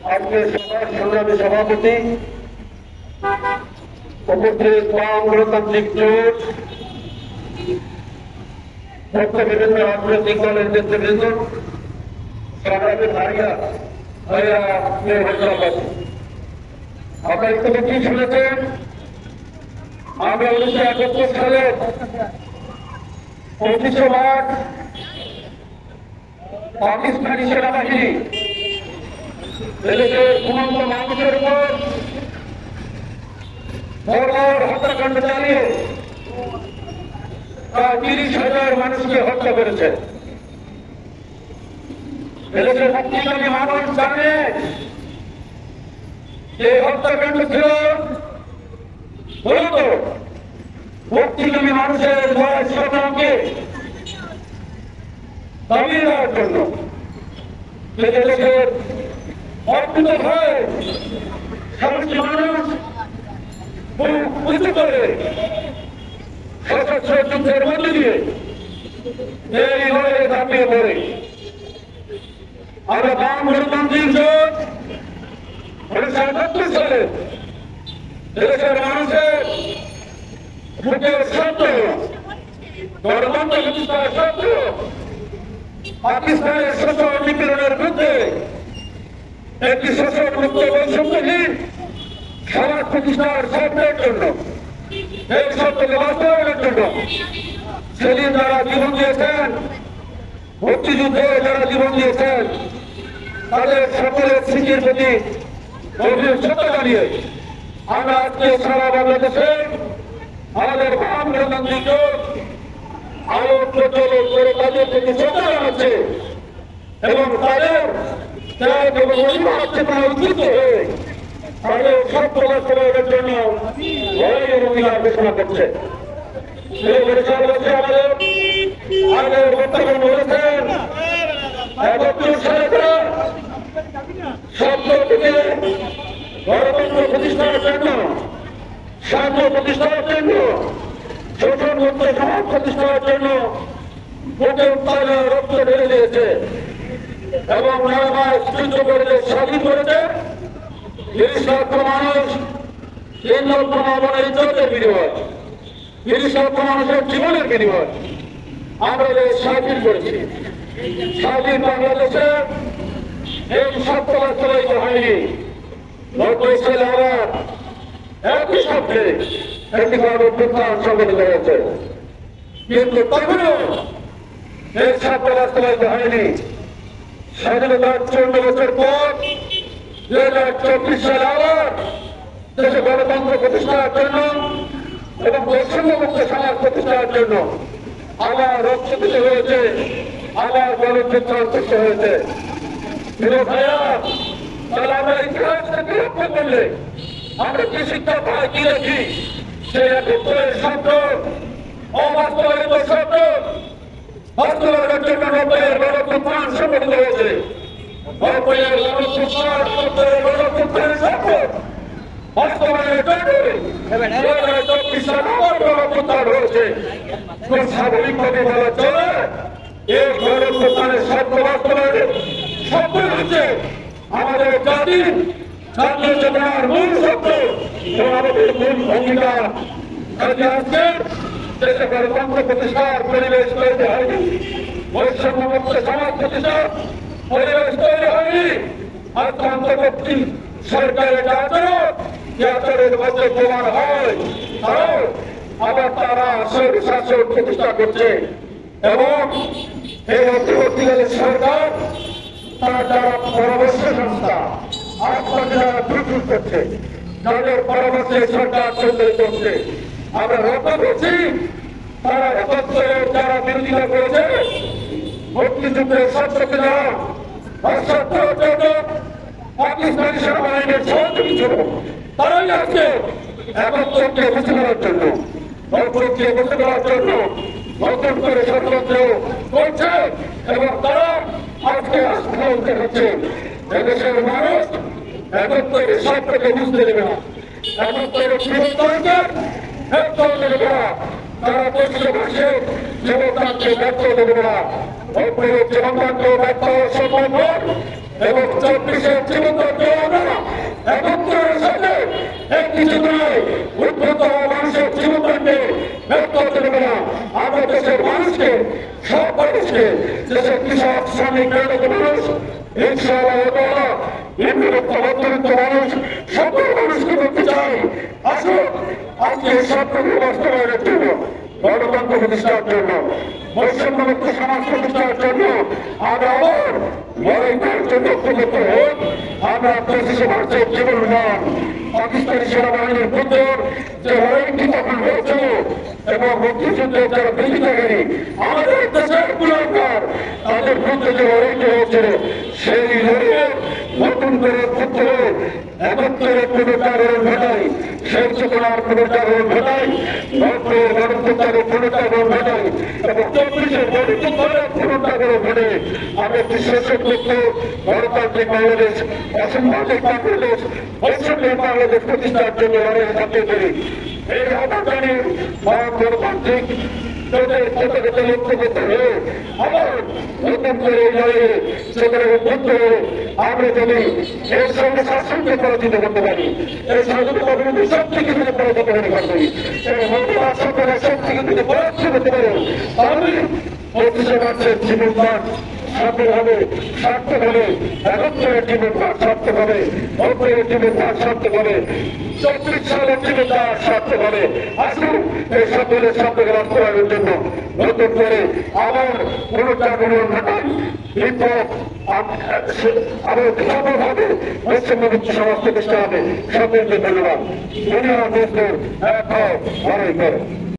আজকে সভার সংগ্রামী সভাপতি উপস্থিত বাম গণতান্ত্রিক জোট বিভিন্ন রাজনৈতিক দলের নেতৃবৃন্দ সংগ্রামী ভাইয়া ভাইয়া হায়দ্রাবাদী আপনারা ইতিমধ্যে শুনেছেন আমরা 1971 সালে 25 মার্চ পাকিস্তানি সেনাবাহিনী এদেশের সীমান্ত মানুষের উপর বর্বর হত্যাকাণ্ড চালিয়ে প্রায় 30,000 মানুষকে হত্যা করেছে। এদেশের মুক্তিকামী মানুষ জানে যে হত্যাকাণ্ড ছিল মূলত মুক্তিকামী মানুষের লড়াই সংগ্রামকে দাবিয়ে দেওয়ার জন্য দেশের অর্পিত হয়ে সমস্ত মানুষ উঁচু করে সশস্ত্র যুদ্ধের মধ্যে দিয়ে এই লড়াইয়ে ঝাঁপিয়ে পড়ে। আমরা বাম গণতান্ত্রিক জোট 1971 সালে দেশের মানুষের বুকের শব্দ গণতন্ত্র প্রতিষ্ঠার শব্দ পাকিস্তানের শোষণ নিপীড়নের বিরুদ্ধে একটি শোষণ মুক্ত বৈষম্যহীন সমাজ প্রতিষ্ঠার শব্দের জন্য এই শব্দকে বাস্তবায়নের জন্য সেদিন যারা জীবন দিয়েছেন মুক্তিযুদ্ধে যারা জীবন দিয়েছেন তাদের সকলের স্মৃতির প্রতি গভীর শ্রদ্ধা জানিয়ে আমরা আজকে সারা বাংলাদেশে আমাদের বাম গণতান্ত্রিক জোট আলোক প্রচলন করে তাদের প্রতি শ্রদ্ধা জানাচ্ছে এবং তাদের ত্যাগ এবং অভিভাবক চেতনা উদ্বুদ্ধ হয়ে তাদের সত্য বাস্তবায়নের জন্য লড়াইয়ের অঙ্গীকার ঘোষণা করছে। আগের বক্তব্য বলেছেন 71 সালে শব্দটিকে গণতন্ত্র প্রতিষ্ঠার জন্য শান্তি প্রতিষ্ঠার জন্য শোষণ মুক্ত সমাজ প্রতিষ্ঠার জন্য বুকে উত্তালে রক্ত ঢেলে দিয়েছে এবং 9 মাস যুদ্ধ করে স্বাধীন করেছে। 30 লক্ষ মানুষ 3 লক্ষ মানবের ইজ্জতের বিনিময় 30 লক্ষ মানুষের জীবনের বিনিময় আমরা স্বাধীন করেছি। স্বাধীন বাংলাদেশে এই সত্য বাস্তবায়িত হয়নি। 90 সালে আবার একই শব্দে একটি গণঅভ্যুত্থান সংগঠিত হয়েছে, কিন্তু তখনও এই সত্য বাস্তবায়িত হয়নি। স্বাধীনতার 54 বছর পর 2024 সালে আবার দেশে গণতন্ত্র প্রতিষ্ঠার জন্য এবং বৈষম্যমুক্ত সমাজ প্রতিষ্ঠার জন্য আবার রক্ত দিতে হয়েছে, আবার গণঅভ্যুত্থান করতে হয়েছে। ভাইয়া তাহলে আমরা ইতিহাস থেকে রক্ষা করলে আমরা কি শিক্ষা পাই, কি দেখি? সেই 71 শব্দ অবাস্তবায়িত শব্দ বাস্তবায়নের জন্য 90-এর গণঅভ্যুত্থান সংগঠিত হয়েছে। 90-এর গণঅভ্যুত্থানের শব্দ বাস্তবায়নের জন্য 2024 সালে আবার গণঅভ্যুত্থান হয়েছে। খুব স্বাভাবিকভাবে বলা চলে এই গণঅভ্যুত্থানের শব্দ বাস্তবায়নের শব্দ হচ্ছে আমাদের জাতির জাতীয় চেতনার মূল শব্দ এবং আমাদের মূল অঙ্গীকার। আজকে দেশে গণতন্ত্র প্রতিষ্ঠার পরিবেশ তৈরি হয়নি, বৈষম্যমুক্ত সমাজ প্রতিষ্ঠার পরিবেশ তৈরি হয়নি। আজকে অন্তর্বর্তী সরকারের আচরণের মধ্যে প্রমাণ হয় কারণ আবার তারা শাসন প্রতিষ্ঠা করছে এবং এই অন্তর্বর্তীকালীন সরকার তারা যারা পরামর্শ সংস্থা আজকে যারা প্রচুর করছে তাদের পরামর্শে সরকার সঞ্চালিত হচ্ছে। আমরা রক্ষা করছি তারা একত্রে যারা বিরোধিতা করেছে মুক্তিযুদ্ধের সত্যকে যারা হস্তান্তরের জন্য পাকিস্তানি সেনাবাহিনীর সহযোগী ছিল তারাই আজকে একত্রকে বসে করার জন্য অপরকে বসে করার জন্য নতুন করে ষড়যন্ত্র করছে এবং তারা আজকে আস্থান দেখাচ্ছে। এদেশের মানুষ একত্রে সত্যকে বুঝতে দেবে না, একত্রে বৃহত্তরকে ব্যর্থ দেবে না, তারা পশ্চিমবঙ্গে জনতাকে ব্যর্থ দেবে না। অপরের জনতাকে ব্যর্থ সম্ভব এবং 24-এর জীবনকে একটি চেতনায় উদ্ভূত হওয়া মানুষের জীবনদণ্ডে ব্যর্থ হতে দেবে না। আমরা দেশের মানুষকে, সব মানুষকে, দেশের কৃষক, শ্রমিক, মানুষ, ইনশাআল্লাহ নিম্নবিত্ত, মধ্যবিত্ত মানুষ, সকল মানুষকে বলতে চাই, আসুন আজকে এই স্বপ্নকে বাস্তবায়নের জন্য, গণতন্ত্র প্রতিষ্ঠার জন্য, বৈষম্যমুক্ত সমাজ প্রতিষ্ঠার জন্য আমরা আবার লড়াই করার জন্য ঐক্যবদ্ধ হই। আমরা 25শে মার্চের জীবন মান পাকিস্তানি সেনাবাহিনীর বিরুদ্ধে যে লড়াইটি তখন হয়েছিল এবং মুক্তিযুদ্ধের যারা বিজিতকারী আমাদের দেশের গুলামকার তাদের বিরুদ্ধে যে লড়াইটি হয়েছিল, সেই লড়াইয়ে নতুন করে যুদ্ধ হয়ে একত্রের পুনর্জাগরণ ঘটাই, সেই চেতনার পুনর্জাগরণ ঘটাই, নব্বইয়ের গণতন্ত্রের পুনর্জাগরণ ঘটাই এবং 24শে গণতন্ত্রের পুনর্জাগরণ ঘটে আমরা একটি সশক্ত গণতান্ত্রিক বাংলাদেশ, অসাম্প্রদায়িক বাংলাদেশ, বৈষম্যের বাংলাদেশ প্রতিষ্ঠার জন্য লড়াই থাকতে পারি। এই আহ্বানে গণতান্ত্রিক চেতনাকে ঐক্যবদ্ধ হয়ে আবার নতুন করে এই লড়াইয়ে চেতনাকে উদ্বুদ্ধ হয়ে আমরা যদি এর সঙ্গে শাসনকে পরাজিত করতে পারি, এই স্বাধীনতা বিরোধী শক্তিকে যদি পরাজিত করতে পারি, এই মমতা সরকারের শক্তিকে যদি পরাজিত করতে পারে, তাহলে 25শে মার্চের জীবনমান সার্থক হবে, সার্থক হবে, একত্রের জীবনমান সার্থক হবে, নব্বইয়ের জীবনমান সার্থক হবে, 34 সালের জীবনমান সার্থক হবে। আসুন এই সকলের শব্দকে বাস্তবায়নের জন্য নতুন করে আবার পুনর্জাগরণ ঘটাই, বিপ্লব আবার সফলভাবে বৈষম্যমুক্ত সমাজ প্রতিষ্ঠা হবে। সকলকে ধন্যবাদ। দুনিয়া দেশের এক লড়াই করে।